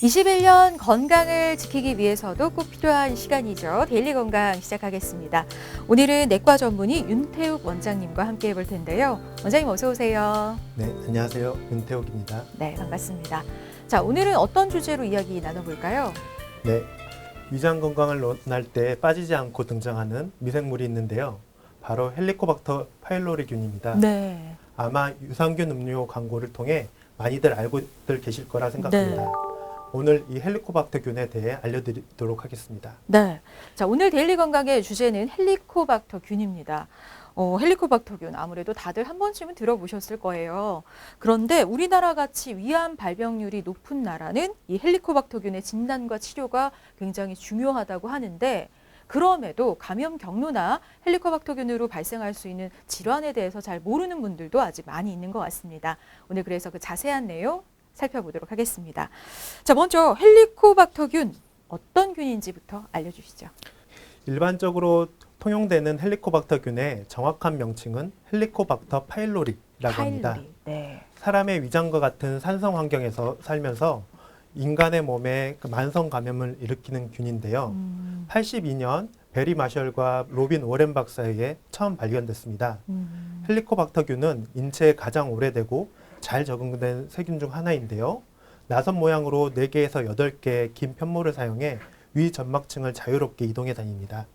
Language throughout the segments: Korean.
21년 건강을 지키기 위해서도 꼭 필요한 시간이죠. 데일리 건강 시작하겠습니다. 오늘은 내과 전문의 윤태욱 원장님과 함께 해볼 텐데요. 원장님 어서 오세요. 네, 안녕하세요. 윤태욱입니다. 네, 반갑습니다. 자, 오늘은 어떤 주제로 이야기 나눠볼까요? 네, 위장 건강을 논할 때 빠지지 않고 등장하는 미생물이 있는데요. 바로 헬리코박터 파일로리균입니다. 네. 아마 유산균 음료 광고를 통해 많이들 알고들 계실 거라 생각합니다. 네. 오늘 이 헬리코박터균에 대해 알려드리도록 하겠습니다. 네. 자, 오늘 데일리 건강의 주제는 헬리코박터균입니다. 헬리코박터균 아무래도 다들 한 번쯤은 들어보셨을 거예요. 그런데 우리나라 같이 위암 발병률이 높은 나라는 이 헬리코박터균의 진단과 치료가 굉장히 중요하다고 하는데 그럼에도 감염 경로나 헬리코박터균으로 발생할 수 있는 질환에 대해서 잘 모르는 분들도 아직 많이 있는 것 같습니다. 오늘 그래서 그 자세한 내용 살펴보도록 하겠습니다. 자, 먼저 헬리코박터균 어떤 균인지부터 알려주시죠. 일반적으로 통용되는 헬리코박터균의 정확한 명칭은 헬리코박터 파일로리라고 합니다. 네. 사람의 위장과 같은 산성 환경에서 살면서 인간의 몸에 만성 감염을 일으키는 균인데요. 82년 베리 마셜과 로빈 오렌 박사에 의해 처음 발견됐습니다. 헬리코박터균은 인체에 가장 오래되고 잘 적응된 세균 중 하나인데요. 나선 모양으로 4개에서 8개의 긴 편모를 사용해 위 점막층을 자유롭게 이동해 다닙니다.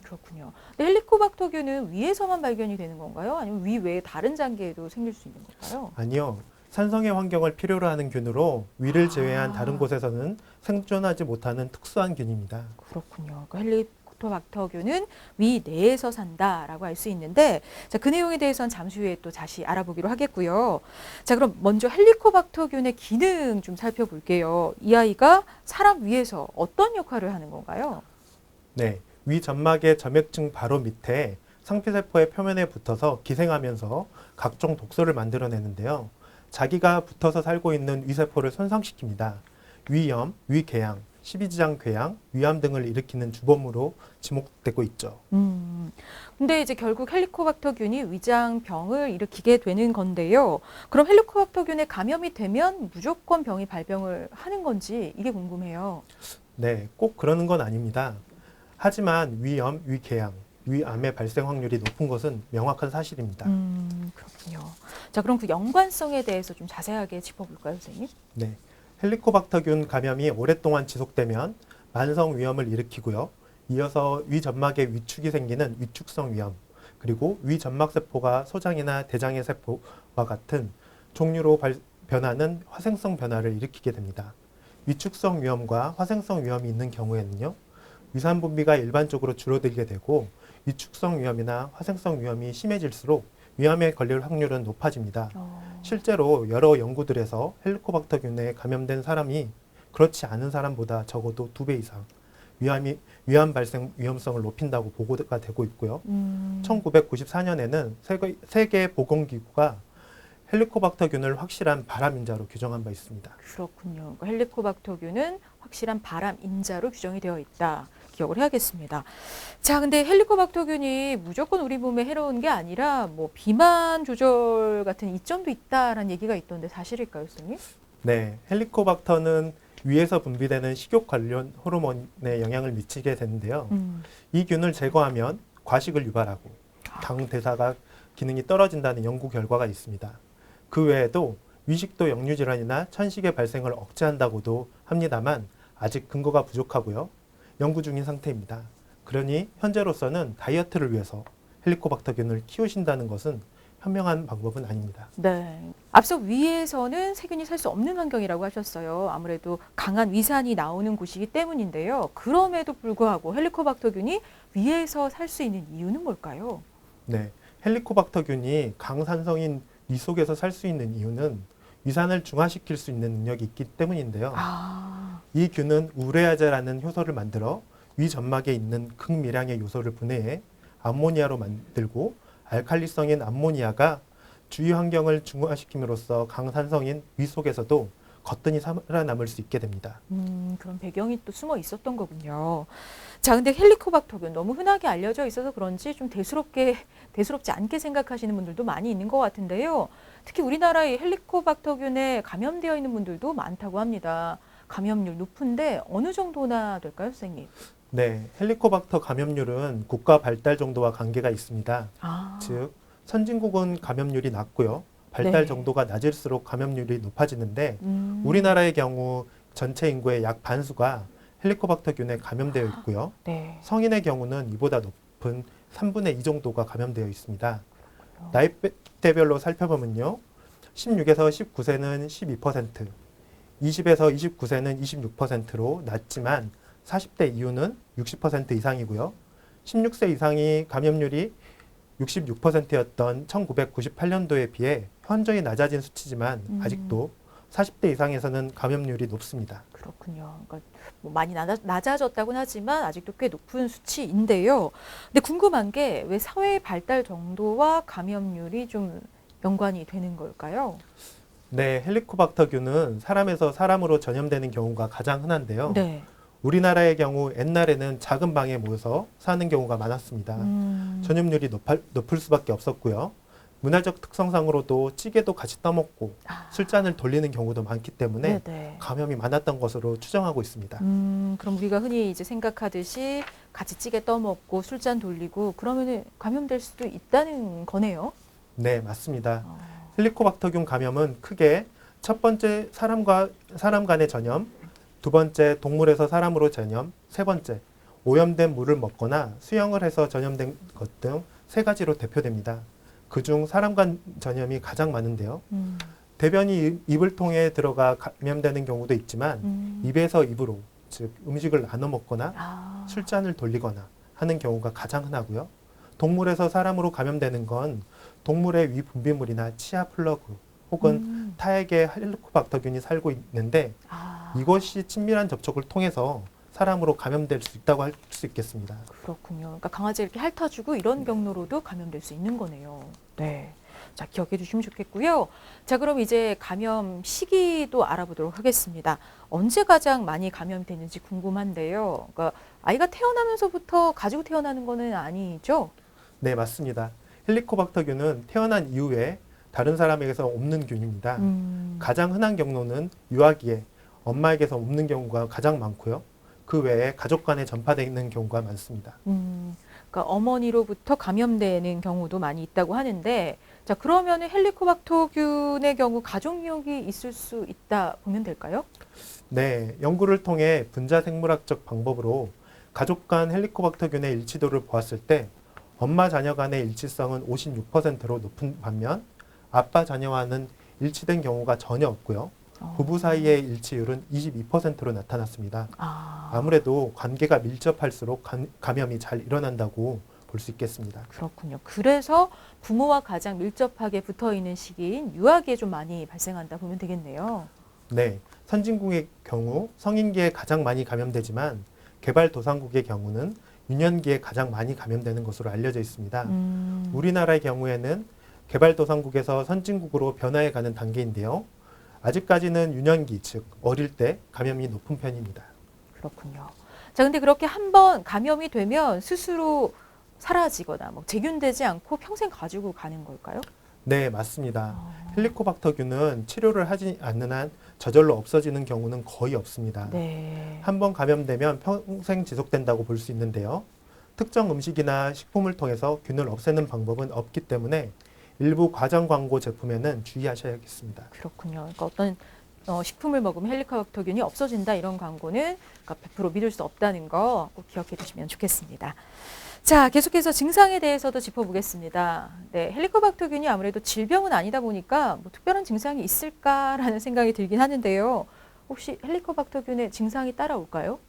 그렇군요. 근데 헬리코박터균은 위에서만 발견이 되는 건가요? 아니면 위 외에 다른 장기에도 생길 수 있는 건가요? 아니요. 산성의 환경을 필요로 하는 균으로 위를 제외한 다른 곳에서는 생존하지 못하는 특수한 균입니다. 그렇군요. 헬리코박터균은 위 내에서 산다라고 할 수 있는데 자, 그 내용에 대해서는 잠시 후에 또 다시 알아보기로 하겠고요. 자, 그럼 먼저 헬리코박터균의 기능 좀 살펴볼게요. 이 아이가 사람 위에서 어떤 역할을 하는 건가요? 네, 위 점막의 점액층 바로 밑에 상피세포의 표면에 붙어서 기생하면서 각종 독소를 만들어내는데요. 자기가 붙어서 살고 있는 위세포를 손상시킵니다. 위염, 위궤양, 십이지장 궤양, 위암 등을 일으키는 주범으로 지목되고 있죠. 근데 이제 결국 헬리코박터균이 위장병을 일으키게 되는 건데요. 그럼 헬리코박터균에 감염이 되면 무조건 병이 발병을 하는 건지 이게 궁금해요. 네, 꼭 그러는 건 아닙니다. 하지만 위염, 위궤양, 위암의 발생 확률이 높은 것은 명확한 사실입니다. 그렇군요. 자, 그럼 그 연관성에 대해서 좀 자세하게 짚어볼까요, 선생님? 네, 헬리코박터균 감염이 오랫동안 지속되면 만성 위염을 일으키고요. 이어서 위 점막에 위축이 생기는 위축성 위염, 그리고 위 점막 세포가 소장이나 대장의 세포와 같은 종류로 변하는 화생성 변화를 일으키게 됩니다. 위축성 위염과 화생성 위염이 있는 경우에는요, 위산 분비가 일반적으로 줄어들게 되고 위축성 위염이나 화생성 위염이 심해질수록 위암에 걸릴 확률은 높아집니다. 실제로 여러 연구들에서 헬리코박터균에 감염된 사람이 그렇지 않은 사람보다 적어도 2배 이상 위암 발생 위험성을 높인다고 보고가 되고 있고요. 1994년에는 세계보건기구가 헬리코박터균을 확실한 발암인자로 규정한 바 있습니다. 그렇군요. 그러니까 헬리코박터균은 확실한 발암인자로 규정이 되어 있다. 기억을 해야겠습니다. 자, 근데 헬리코박터균이 무조건 우리 몸에 해로운 게 아니라 뭐 비만 조절 같은 이점도 있다라는 얘기가 있던데 사실일까요, 선생님? 네, 헬리코박터는 위에서 분비되는 식욕 관련 호르몬에 영향을 미치게 되는데요. 이 균을 제거하면 과식을 유발하고 당 대사가 기능이 떨어진다는 연구 결과가 있습니다. 그 외에도 위식도 역류질환이나 천식의 발생을 억제한다고도 합니다만 아직 근거가 부족하고요. 연구 중인 상태입니다. 그러니 현재로서는 다이어트를 위해서 헬리코박터균을 키우신다는 것은 현명한 방법은 아닙니다. 네. 앞서 위에서는 세균이 살 수 없는 환경이라고 하셨어요. 아무래도 강한 위산이 나오는 곳이기 때문인데요. 그럼에도 불구하고 헬리코박터균이 위에서 살 수 있는 이유는 뭘까요? 네, 헬리코박터균이 강산성인 위 속에서 살 수 있는 이유는 위산을 중화시킬 수 있는 능력이 있기 때문인데요. 이 균은 우레아제라는 효소를 만들어 위 점막에 있는 극미량의 요소를 분해해 암모니아로 만들고 알칼리성인 암모니아가 주위 환경을 중화시킴으로써 강산성인 위 속에서도 거뜬히 살아남을 수 있게 됩니다. 그런 배경이 또 숨어 있었던 거군요. 자, 근데 헬리코박터균 너무 흔하게 알려져 있어서 그런지 좀 대수롭지 않게 생각하시는 분들도 많이 있는 것 같은데요. 특히 우리나라의 헬리코박터균에 감염되어 있는 분들도 많다고 합니다. 감염률 높은데 어느 정도나 될까요, 선생님? 네, 헬리코박터 감염률은 국가 발달 정도와 관계가 있습니다. 아, 즉, 선진국은 감염률이 낮고요. 발달 네. 정도가 낮을수록 감염률이 높아지는데 음, 우리나라의 경우 전체 인구의 약 반수가 헬리코박터균에 감염되어 있고요. 네. 성인의 경우는 이보다 높은 3분의 2 정도가 감염되어 있습니다. 나이대별로 살펴보면요. 16에서 19세는 12%, 20에서 29세는 26%로 낮지만 40대 이후는 60% 이상이고요. 16세 이상이 감염률이 66%였던 1998년도에 비해 현저히 낮아진 수치지만 아직도 40대 이상에서는 감염률이 높습니다. 그렇군요. 그러니까 뭐 많이 낮아졌다고는 하지만 아직도 꽤 높은 수치인데요. 근데 궁금한 게 왜 사회 발달 정도와 감염률이 좀 연관이 되는 걸까요? 네, 헬리코박터균은 사람에서 사람으로 전염되는 경우가 가장 흔한데요. 네. 우리나라의 경우 옛날에는 작은 방에 모여서 사는 경우가 많았습니다. 전염률이 높을 수밖에 없었고요. 문화적 특성상으로도 찌개도 같이 떠먹고 술잔을 돌리는 경우도 많기 때문에 네네. 감염이 많았던 것으로 추정하고 있습니다. 그럼 우리가 흔히 이제 생각하듯이 같이 찌개 떠먹고 술잔 돌리고 그러면은 감염될 수도 있다는 거네요. 네, 맞습니다. 헬리코박터균 감염은 크게 첫 번째 사람 간의 전염, 두 번째 동물에서 사람으로 전염, 세 번째 오염된 물을 먹거나 수영을 해서 전염된 것 등 세 가지로 대표됩니다. 그중 사람 간 전염이 가장 많은데요. 대변이 입을 통해 들어가 감염되는 경우도 있지만 입에서 입으로, 즉 음식을 나눠 먹거나 술잔을 돌리거나 하는 경우가 가장 흔하고요. 동물에서 사람으로 감염되는 건 동물의 위 분비물이나 치아 플러그 혹은 타액에 헬리코박터균이 살고 있는데 이것이 친밀한 접촉을 통해서 사람으로 감염될 수 있다고 할 수 있겠습니다. 그렇군요. 그러니까 강아지 이렇게 핥아주고 이런 경로로도 감염될 수 있는 거네요. 네. 자, 기억해 두시면 좋겠고요. 자, 그럼 이제 감염 시기도 알아보도록 하겠습니다. 언제 가장 많이 감염되는지 궁금한데요. 그러니까 아이가 태어나면서부터 가지고 태어나는 거는 아니죠? 네, 맞습니다. 헬리코박터균은 태어난 이후에 다른 사람에게서 옮는 균입니다. 가장 흔한 경로는 유아기에 엄마에게서 옮는 경우가 가장 많고요. 그 외에 가족 간에 전파되는 경우가 많습니다. 그러니까 어머니로부터 감염되는 경우도 많이 있다고 하는데, 자, 그러면 헬리코박터균의 경우 가족력이 있을 수 있다 보면 될까요? 네, 연구를 통해 분자 생물학적 방법으로 가족 간 헬리코박터균의 일치도를 보았을 때 엄마 자녀 간의 일치성은 56%로 높은 반면 아빠 자녀와는 일치된 경우가 전혀 없고요. 부부 사이의 일치율은 22%로 나타났습니다. 아무래도 관계가 밀접할수록 감염이 잘 일어난다고 볼 수 있겠습니다. 그렇군요. 그래서 부모와 가장 밀접하게 붙어 있는 시기인 유아기에 좀 많이 발생한다 보면 되겠네요. 네, 선진국의 경우 성인기에 가장 많이 감염되지만 개발도상국의 경우는 유년기에 가장 많이 감염되는 것으로 알려져 있습니다. 우리나라의 경우에는 개발도상국에서 선진국으로 변화해가는 단계인데요. 아직까지는 유년기, 즉 어릴 때 감염이 높은 편입니다. 그렇군요. 자, 근데 그렇게 한번 감염이 되면 스스로 사라지거나 뭐 재균되지 않고 평생 가지고 가는 걸까요? 네, 맞습니다. 헬리코박터균은 치료를 하지 않는 한 저절로 없어지는 경우는 거의 없습니다. 네. 한번 감염되면 평생 지속된다고 볼 수 있는데요. 특정 음식이나 식품을 통해서 균을 없애는 방법은 없기 때문에 일부 과장 광고 제품에는 주의하셔야겠습니다. 그렇군요. 그러니까 어떤 식품을 먹으면 헬리코박터균이 없어진다 이런 광고는 그러니까 100% 믿을 수 없다는 거 꼭 기억해 두시면 좋겠습니다. 자, 계속해서 증상에 대해서도 짚어보겠습니다. 네, 헬리코박터균이 아무래도 질병은 아니다 보니까 뭐 특별한 증상이 있을까라는 생각이 들긴 하는데요. 혹시 헬리코박터균의 증상이 따라올까요?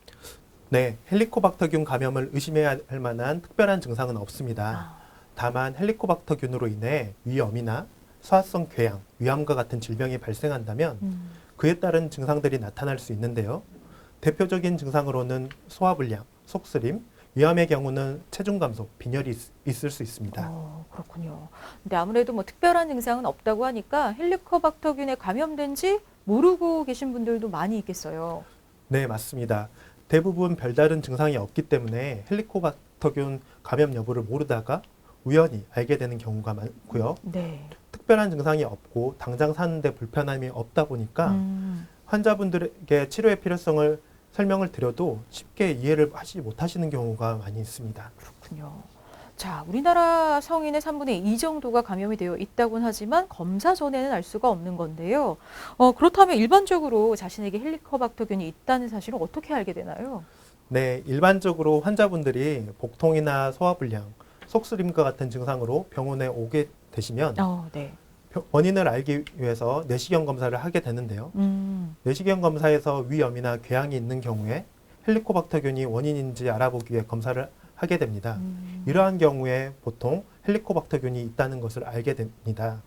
네, 헬리코박터균 감염을 의심해야 할 만한 특별한 증상은 없습니다. 다만 헬리코박터균으로 인해 위염이나 소화성 궤양, 위암과 같은 질병이 발생한다면 그에 따른 증상들이 나타날 수 있는데요. 대표적인 증상으로는 소화불량, 속쓰림, 위암의 경우는 체중 감소, 빈혈이 있을 수 있습니다. 그렇군요. 근데 아무래도 뭐 특별한 증상은 없다고 하니까 헬리코박터균에 감염된지 모르고 계신 분들도 많이 있겠어요. 네, 맞습니다. 대부분 별다른 증상이 없기 때문에 헬리코박터균 감염 여부를 모르다가 우연히 알게 되는 경우가 많고요. 네. 특별한 증상이 없고 당장 사는데 불편함이 없다 보니까 환자분들에게 치료의 필요성을 설명을 드려도 쉽게 이해를 하지 못하시는 경우가 많이 있습니다. 그렇군요. 자, 우리나라 성인의 3분의 2 정도가 감염이 되어 있다고는 하지만 검사 전에는 알 수가 없는 건데요. 그렇다면 일반적으로 자신에게 헬리코박터균이 있다는 사실을 어떻게 알게 되나요? 네, 일반적으로 환자분들이 복통이나 소화불량, 속쓰림과 같은 증상으로 병원에 오게 되시면 네. 원인을 알기 위해서 내시경 검사를 하게 되는데요. 내시경 검사에서 위염이나 궤양이 있는 경우에 헬리코박터균이 원인인지 알아보기 위해 검사를 하게 됩니다. 이러한 경우에 보통 헬리코박터균이 있다는 것을 알게 됩니다.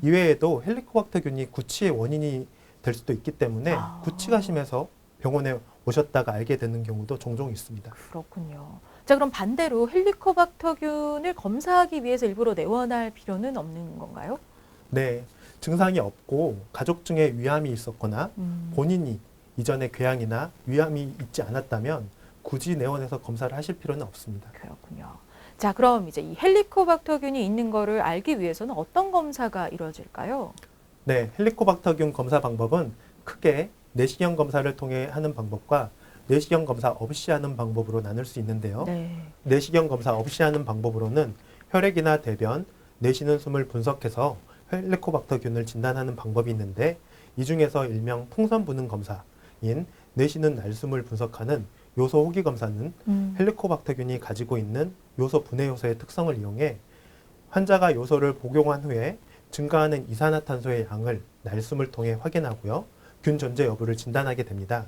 이외에도 헬리코박터균이 구취의 원인이 될 수도 있기 때문에 구취가 심해서 병원에 오셨다가 알게 되는 경우도 종종 있습니다. 그렇군요. 자, 그럼 반대로 헬리코박터균을 검사하기 위해서 일부러 내원할 필요는 없는 건가요? 네, 증상이 없고 가족 중에 위암이 있었거나 본인이 이전에 궤양이나 위암이 있지 않았다면 굳이 내원해서 검사를 하실 필요는 없습니다. 그렇군요. 자, 그럼 이제 이 헬리코박터균이 있는 거를 알기 위해서는 어떤 검사가 이루어질까요? 네, 헬리코박터균 검사 방법은 크게 내시경 검사를 통해 하는 방법과 내시경 검사 없이 하는 방법으로 나눌 수 있는데요. 네. 내시경 검사 없이 하는 방법으로는 혈액이나 대변, 내쉬는 숨을 분석해서 헬리코박터균을 진단하는 방법이 있는데 이 중에서 일명 풍선 부는 검사인 내쉬는 날숨을 분석하는 요소 호기 검사는 헬리코박터균이 가지고 있는 요소 분해 요소의 특성을 이용해 환자가 요소를 복용한 후에 증가하는 이산화탄소의 양을 날숨을 통해 확인하고요. 균 존재 여부를 진단하게 됩니다.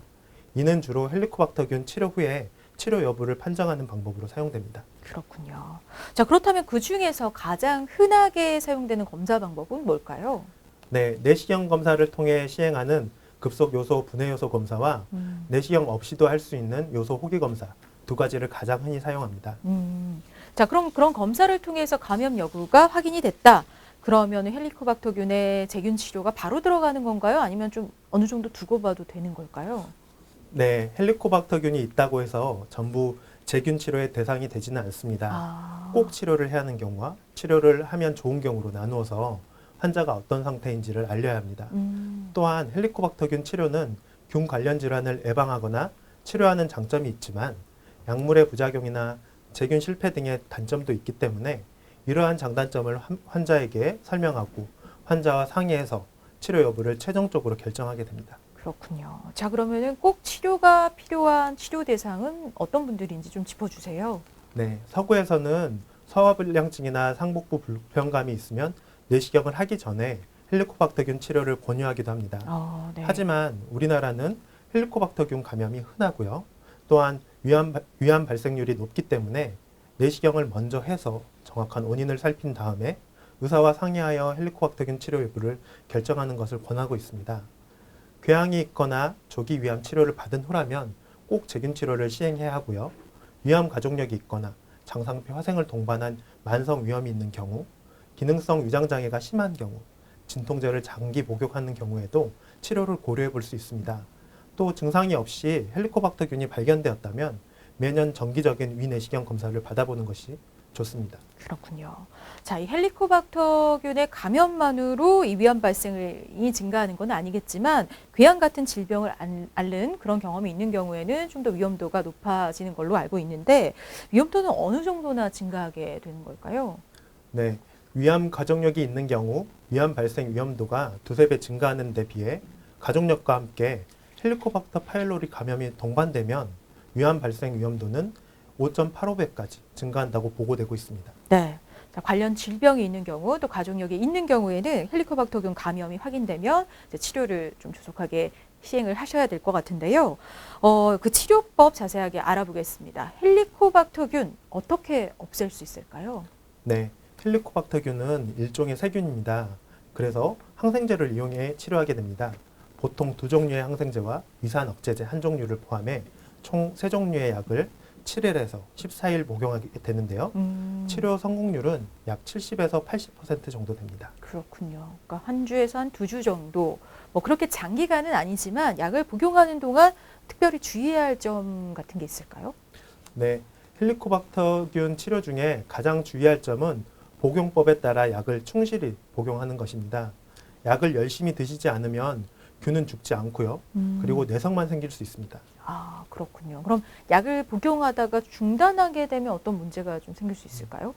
이는 주로 헬리코박터균 치료 후에 치료 여부를 판정하는 방법으로 사용됩니다. 그렇군요. 자, 그렇다면 그 중에서 가장 흔하게 사용되는 검사 방법은 뭘까요? 네, 내시경 검사를 통해 시행하는 급속 요소 분해 요소 검사와 내시경 없이도 할 수 있는 요소 호기 검사 두 가지를 가장 흔히 사용합니다. 자, 그럼 그런 검사를 통해서 감염 여부가 확인이 됐다. 그러면 헬리코박터균의 제균 치료가 바로 들어가는 건가요? 아니면 좀 어느 정도 두고 봐도 되는 걸까요? 네, 헬리코박터균이 있다고 해서 전부 제균 치료의 대상이 되지는 않습니다. 꼭 치료를 해야 하는 경우와 치료를 하면 좋은 경우로 나누어서 환자가 어떤 상태인지를 알려야 합니다. 또한 헬리코박터균 치료는 균 관련 질환을 예방하거나 치료하는 장점이 있지만 약물의 부작용이나 제균 실패 등의 단점도 있기 때문에 이러한 장단점을 환자에게 설명하고 환자와 상의해서 치료 여부를 최종적으로 결정하게 됩니다. 그렇군요. 자, 그러면은 꼭 치료가 필요한 치료 대상은 어떤 분들인지 좀 짚어주세요. 네, 서구에서는 소화불량증이나 상복부 불편감이 있으면 내시경을 하기 전에 헬리코박터균 치료를 권유하기도 합니다. 네. 하지만 우리나라는 헬리코박터균 감염이 흔하고요. 또한 위암 발생률이 높기 때문에 내시경을 먼저 해서 정확한 원인을 살핀 다음에 의사와 상의하여 헬리코박터균 치료 여부를 결정하는 것을 권하고 있습니다. 궤양이 있거나 조기 위암 치료를 받은 후라면 꼭 제균 치료를 시행해야 하고요. 위암 가족력이 있거나 장상피 화생을 동반한 만성 위염이 있는 경우, 기능성 위장 장애가 심한 경우, 진통제를 장기 복용하는 경우에도 치료를 고려해 볼 수 있습니다. 또 증상이 없이 헬리코박터균이 발견되었다면 매년 정기적인 위내시경 검사를 받아보는 것이 좋습니다. 그렇군요. 자, 이 헬리코박터균의 감염만으로 이 위암 발생이 증가하는 건 아니겠지만 궤양 같은 질병을 앓는 그런 경험이 있는 경우에는 좀 더 위험도가 높아지는 걸로 알고 있는데 위험도는 어느 정도나 증가하게 되는 걸까요? 네, 위암 가족력이 있는 경우 위암 발생 위험도가 두세 배 증가하는 데 비해 가족력과 함께 헬리코박터 파일로리 감염이 동반되면 위암 발생 위험도는 5.85배까지 증가한다고 보고되고 있습니다. 네. 자, 관련 질병이 있는 경우 또 가족력이 있는 경우에는 헬리코박터균 감염이 확인되면 이제 치료를 좀 조속하게 시행을 하셔야 될 것 같은데요. 그 치료법 자세하게 알아보겠습니다. 헬리코박터균 어떻게 없앨 수 있을까요? 네, 헬리코박터균은 일종의 세균입니다. 그래서 항생제를 이용해 치료하게 됩니다. 보통 두 종류의 항생제와 위산 억제제 한 종류를 포함해 총 세 종류의 약을 7일에서 14일 복용하게 되는데요. 치료 성공률은 약 70에서 80% 정도 됩니다. 그렇군요. 그러니까 한 주에서 한 두 주 정도, 뭐 그렇게 장기간은 아니지만 약을 복용하는 동안 특별히 주의해야 할 점 같은 게 있을까요? 네, 헬리코박터균 치료 중에 가장 주의할 점은 복용법에 따라 약을 충실히 복용하는 것입니다. 약을 열심히 드시지 않으면 균은 죽지 않고요. 그리고 내성만 생길 수 있습니다. 아, 그렇군요. 그럼 약을 복용하다가 중단하게 되면 어떤 문제가 좀 생길 수 있을까요?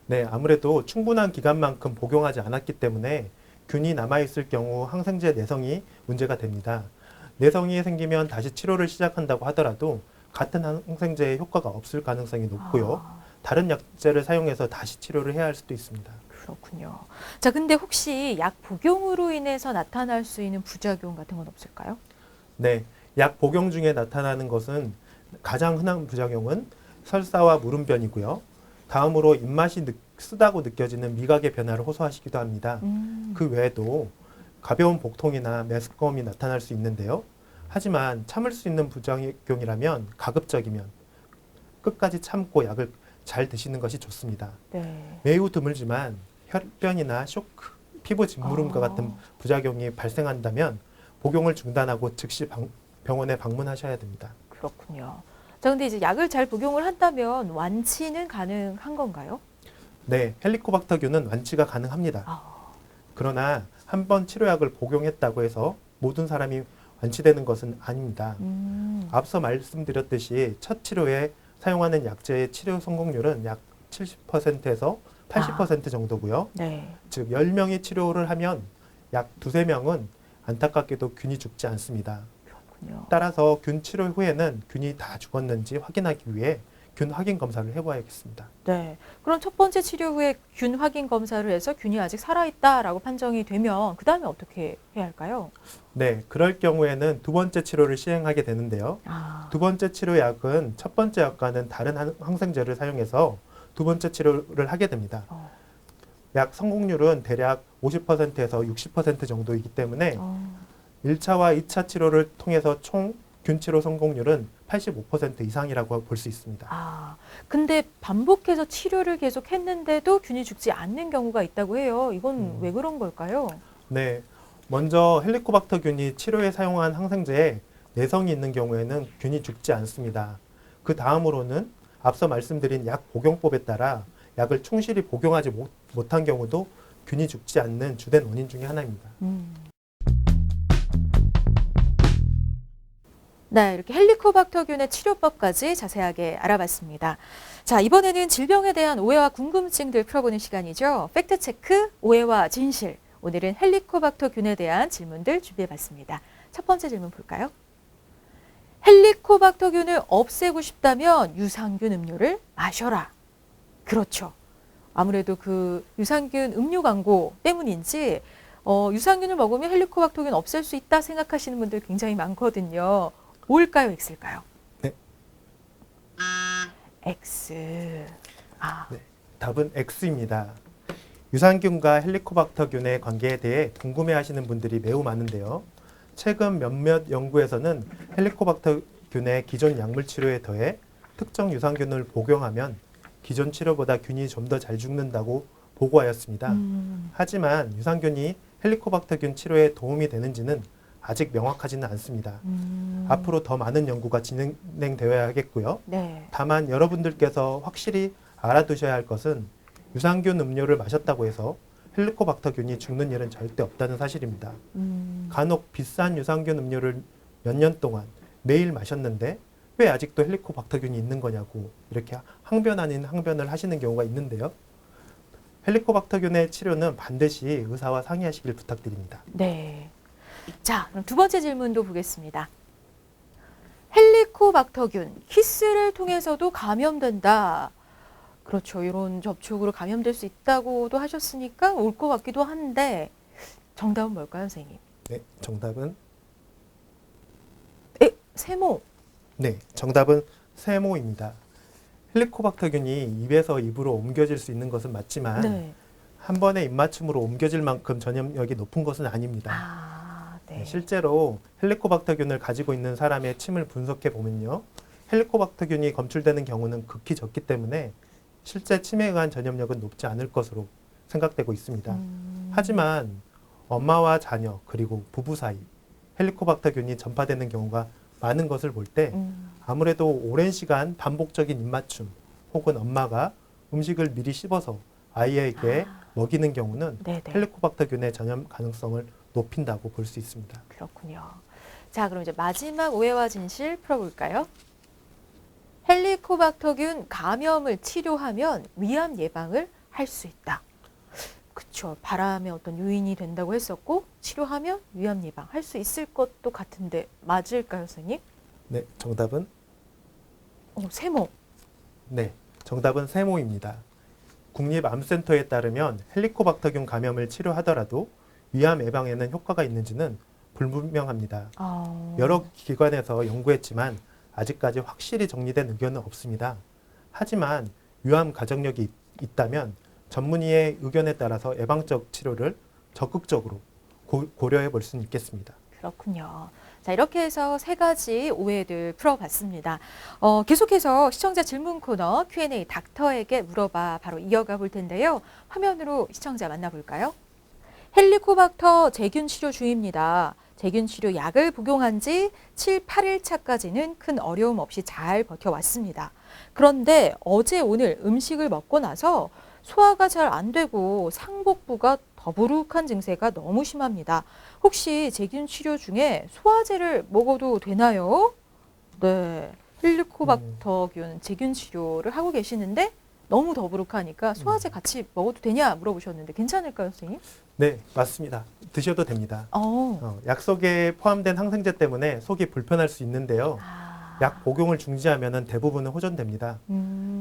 네, 아무래도 충분한 기간만큼 복용하지 않았기 때문에 균이 남아있을 경우 항생제 내성이 문제가 됩니다. 내성이 생기면 다시 치료를 시작한다고 하더라도 같은 항생제의 효과가 없을 가능성이 높고요. 아, 다른 약제를 사용해서 다시 치료를 해야 할 수도 있습니다. 그렇군요. 자, 근데 혹시 약 복용으로 인해서 나타날 수 있는 부작용 같은 건 없을까요? 네, 약 복용 중에 나타나는 것은 가장 흔한 부작용은 설사와 물음변이고요. 다음으로 입맛이 쓰다고 느껴지는 미각의 변화를 호소하시기도 합니다. 그 외에도 가벼운 복통이나 메스꺼움이 나타날 수 있는데요. 하지만 참을 수 있는 부작용이라면 가급적이면 끝까지 참고 약을 잘 드시는 것이 좋습니다. 네. 매우 드물지만 혈변이나 쇼크, 피부 짓무름과 아. 같은 부작용이 발생한다면 복용을 중단하고 즉시 병원에 방문하셔야 됩니다. 그렇군요. 자, 근데 이제 약을 잘 복용을 한다면 완치는 가능한 건가요? 네, 헬리코박터균은 완치가 가능합니다. 아, 그러나 한 번 치료약을 복용했다고 해서 모든 사람이 완치되는 것은 아닙니다. 앞서 말씀드렸듯이 첫 치료에 사용하는 약제의 치료 성공률은 약 70%에서 80% 정도고요. 네. 즉 10명이 치료를 하면 약 두세 명은 안타깝게도 균이 죽지 않습니다. 그렇군요. 따라서 균 치료 후에는 균이 다 죽었는지 확인하기 위해 균 확인 검사를 해봐야겠습니다. 네. 그럼 첫 번째 치료 후에 균 확인 검사를 해서 균이 아직 살아있다라고 판정이 되면 그 다음에 어떻게 해야 할까요? 네, 그럴 경우에는 두 번째 치료를 시행하게 되는데요. 아, 두 번째 치료약은 첫 번째 약과는 다른 항생제를 사용해서 두 번째 치료를 하게 됩니다. 어, 약 성공률은 대략 50%에서 60% 정도이기 때문에 어, 1차와 2차 치료를 통해서 총 균치료 성공률은 85% 이상이라고 볼 수 있습니다. 아, 근데 반복해서 치료를 계속 했는데도 균이 죽지 않는 경우가 있다고 해요. 이건 왜 그런 걸까요? 네, 먼저 헬리코박터균이 치료에 사용한 항생제에 내성이 있는 경우에는 균이 죽지 않습니다. 그 다음으로는 앞서 말씀드린 약 복용법에 따라 약을 충실히 복용하지 못한 경우도 균이 죽지 않는 주된 원인 중에 하나입니다. 네, 이렇게 헬리코박터균의 치료법까지 자세하게 알아봤습니다. 자, 이번에는 질병에 대한 오해와 궁금증들 풀어보는 시간이죠. 팩트체크, 오해와 진실. 오늘은 헬리코박터균에 대한 질문들 준비해봤습니다. 첫 번째 질문 볼까요? 헬리코박터균을 없애고 싶다면 유산균 음료를 마셔라. 그렇죠. 아무래도 그 유산균 음료 광고 때문인지 유산균을 먹으면 헬리코박터균 없앨 수 있다 생각하시는 분들 굉장히 많거든요. O일까요, X일까요? 네. X. 아, 네, 답은 X입니다. 유산균과 헬리코박터균의 관계에 대해 궁금해하시는 분들이 매우 많은데요. 최근 몇몇 연구에서는 헬리코박터균의 기존 약물 치료에 더해 특정 유산균을 복용하면 기존 치료보다 균이 좀 더 잘 죽는다고 보고하였습니다. 하지만 유산균이 헬리코박터균 치료에 도움이 되는지는 아직 명확하지는 않습니다. 앞으로 더 많은 연구가 진행되어야 하겠고요. 네. 다만 여러분들께서 확실히 알아두셔야 할 것은 유산균 음료를 마셨다고 해서 헬리코박터균이 죽는 일은 절대 없다는 사실입니다. 간혹 비싼 유산균 음료를 몇 년 동안 매일 마셨는데 왜 아직도 헬리코박터균이 있는 거냐고 이렇게 항변 아닌 항변을 하시는 경우가 있는데요. 헬리코박터균의 치료는 반드시 의사와 상의하시길 부탁드립니다. 네. 자, 그럼 두 번째 질문도 보겠습니다. 헬리코박터균, 키스를 통해서도 감염된다. 그렇죠. 이런 접촉으로 감염될 수 있다고도 하셨으니까 올 것 같기도 한데 정답은 뭘까요, 선생님? 네, 정답은 세모. 네, 정답은 세모입니다. 헬리코박터균이 입에서 입으로 옮겨질 수 있는 것은 맞지만 네. 한 번의 입맞춤으로 옮겨질 만큼 전염력이 높은 것은 아닙니다. 아, 네. 실제로 헬리코박터균을 가지고 있는 사람의 침을 분석해 보면요. 헬리코박터균이 검출되는 경우는 극히 적기 때문에 실제 침에 의한 전염력은 높지 않을 것으로 생각되고 있습니다. 하지만 엄마와 자녀 그리고 부부 사이 헬리코박터균이 전파되는 경우가 많은 것을 볼 때 아무래도 오랜 시간 반복적인 입맞춤 혹은 엄마가 음식을 미리 씹어서 아이에게 먹이는 경우는 네네. 헬리코박터균의 전염 가능성을 높인다고 볼 수 있습니다. 그렇군요. 자, 그럼 이제 마지막 오해와 진실 풀어볼까요? 헬리코박터균 감염을 치료하면 위암 예방을 할 수 있다. 그렇죠. 바람의 어떤 요인이 된다고 했었고 치료하면 위암 예방 할 수 있을 것도 같은데 맞을까요, 선생님? 네, 정답은 세모. 네, 정답은 세모입니다. 국립암센터에 따르면 헬리코박터균 감염을 치료하더라도 위암 예방에는 효과가 있는지는 불분명합니다. 여러 기관에서 연구했지만 아직까지 확실히 정리된 의견은 없습니다. 하지만 위암 가정력이 있다면 전문의의 의견에 따라서 예방적 치료를 적극적으로 고려해 볼 수는 있겠습니다. 그렇군요. 자, 이렇게 해서 3가지 오해들 풀어봤습니다. 계속해서 시청자 질문 코너 Q&A 닥터에게 물어봐 바로 이어가 볼 텐데요. 화면으로 시청자 만나볼까요? 헬리코박터 제균 치료 중입니다. 제균 치료 약을 복용한 지 7, 8일 차까지는 큰 어려움 없이 잘 버텨왔습니다. 그런데 어제 오늘 음식을 먹고 나서 소화가 잘 안 되고 상복부가 더부룩한 증세가 너무 심합니다. 혹시 제균 치료 중에 소화제를 먹어도 되나요? 네, 헬리코박터균 제균 치료를 하고 계시는데 너무 더부룩하니까 소화제 같이 먹어도 되냐 물어보셨는데 괜찮을까요, 선생님? 네, 맞습니다. 드셔도 됩니다. 약 속에 포함된 항생제 때문에 속이 불편할 수 있는데요. 약 복용을 중지하면 대부분은 호전됩니다.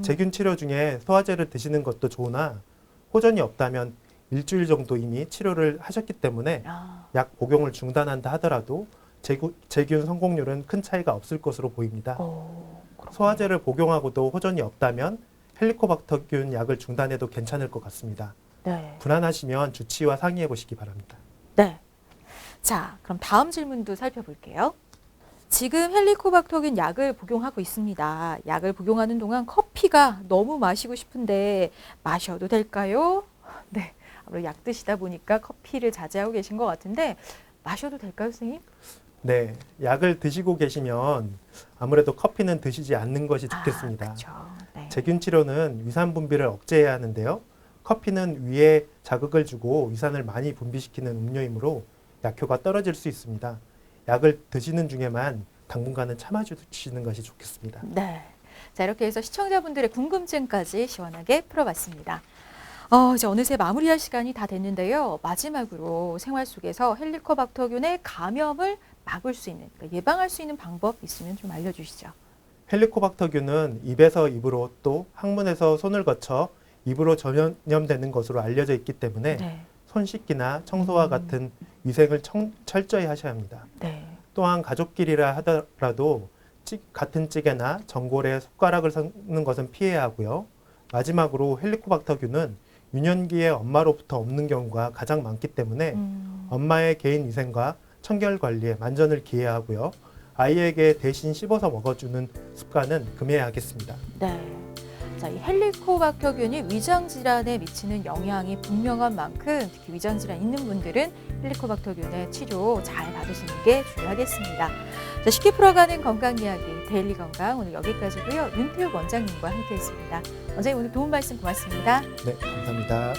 제균 치료 중에 소화제를 드시는 것도 좋으나 호전이 없다면 일주일 정도 이미 치료를 하셨기 때문에 약 복용을 중단한다 하더라도 제균 성공률은 큰 차이가 없을 것으로 보입니다. 소화제를 복용하고도 호전이 없다면 헬리코박터균 약을 중단해도 괜찮을 것 같습니다. 네. 불안하시면 주치의와 상의해 보시기 바랍니다. 네. 자, 그럼 다음 질문도 살펴볼게요. 지금 헬리코박터균 약을 복용하고 있습니다. 약을 복용하는 동안 커피가 너무 마시고 싶은데 마셔도 될까요? 네. 아무래도 약 드시다 보니까 커피를 자제하고 계신 것 같은데 마셔도 될까요, 선생님? 네. 약을 드시고 계시면 아무래도 커피는 드시지 않는 것이 좋겠습니다. 그렇죠. 네. 제균 치료는 위산 분비를 억제해야 하는데요. 커피는 위에 자극을 주고 위산을 많이 분비시키는 음료이므로 약효가 떨어질 수 있습니다. 약을 드시는 중에만 당분간은 참아주시는 것이 좋겠습니다. 네. 자, 이렇게 해서 시청자분들의 궁금증까지 시원하게 풀어봤습니다. 이제 어느새 마무리할 시간이 다 됐는데요. 마지막으로 생활 속에서 헬리코박터균의 감염을 막을 수 있는, 그러니까 예방할 수 있는 방법 있으면 좀 알려주시죠. 헬리코박터균은 입에서 입으로 또 항문에서 손을 거쳐 입으로 전염되는 것으로 알려져 있기 때문에 네. 손 씻기나 청소와 같은 위생을 철저히 하셔야 합니다. 네. 또한 가족끼리라 하더라도 같은 찌개나 전골에 숟가락을 섞는 것은 피해야 하고요. 마지막으로 헬리코박터균은 유년기에 엄마로부터 없는 경우가 가장 많기 때문에 엄마의 개인 위생과 청결 관리에 만전을 기해야 하고요. 아이에게 대신 씹어서 먹어주는 습관은 금해야 하겠습니다. 네. 자, 이 헬리코박터균이 위장 질환에 미치는 영향이 분명한 만큼 특히 위장 질환 있는 분들은 헬리코박터균의 치료 잘 받으시는 게 중요하겠습니다. 자, 쉽게 풀어가는 건강 이야기 데일리 건강 오늘 여기까지고요. 윤태욱 원장님과 함께했습니다. 원장님 오늘 도움 말씀 고맙습니다. 네, 감사합니다.